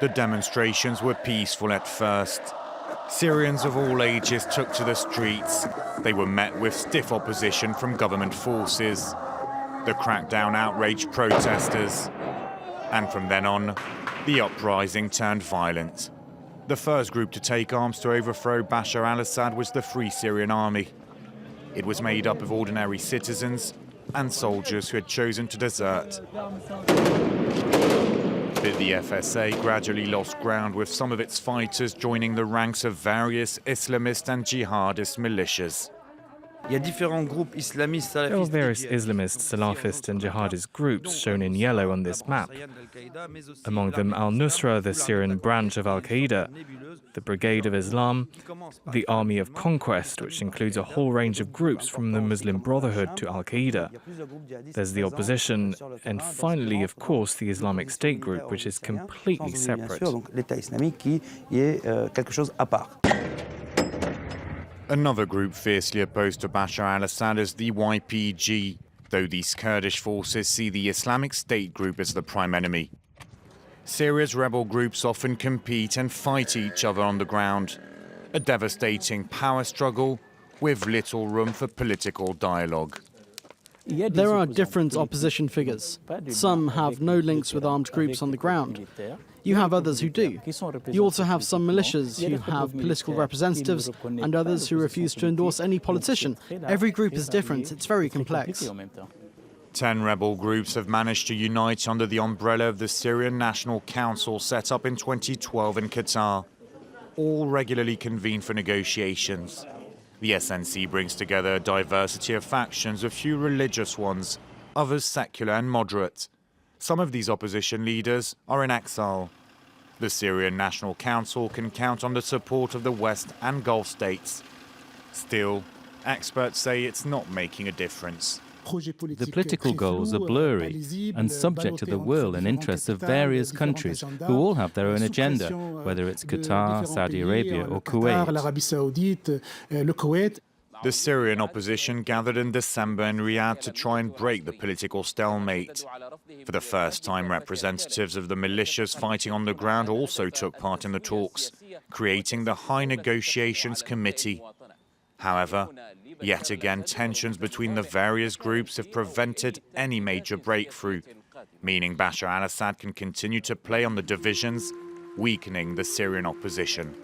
The demonstrations were peaceful at first. Syrians of all ages took to the streets. They were met with stiff opposition from government forces. The crackdown outraged protesters. And from then on, the uprising turned violent. The first group to take arms to overthrow Bashar al-Assad was the Free Syrian Army. It was made up of ordinary citizens and soldiers who had chosen to desert. But the FSA gradually lost ground, with some of its fighters joining the ranks of various Islamist and jihadist militias. There are various Islamist, Salafist and jihadist groups shown in yellow on this map. Among them al-Nusra, the Syrian branch of al-Qaeda, the Brigade of Islam, the Army of Conquest, which includes a whole range of groups from the Muslim Brotherhood to al-Qaeda. There's the opposition, and finally, of course, the Islamic State group, which is completely separate. Another group fiercely opposed to Bashar al-Assad is the YPG, though these Kurdish forces see the Islamic State group as the prime enemy. Syria's rebel groups often compete and fight each other on the ground, a devastating power struggle with little room for political dialogue. There are different opposition figures. Some have no links with armed groups on the ground. You have others who do. You also have some militias who have political representatives and others who refuse to endorse any politician. Every group is different. It's very complex. 10 rebel groups have managed to unite under the umbrella of the Syrian National Council set up in 2012 in Qatar. All regularly convene for negotiations. The SNC brings together a diversity of factions, a few religious ones, others secular and moderate. Some of these opposition leaders are in exile. The Syrian National Council can count on the support of the West and Gulf states. Still, experts say it's not making a difference. The political goals are blurry and subject to the will and interests of various countries who all have their own agenda, whether it's Qatar, Saudi Arabia or Kuwait. The Syrian opposition gathered in December in Riyadh to try and break the political stalemate. For the first time, representatives of the militias fighting on the ground also took part in the talks, creating the High Negotiations Committee. However, yet again, tensions between the various groups have prevented any major breakthrough, meaning Bashar al-Assad can continue to play on the divisions, weakening the Syrian opposition.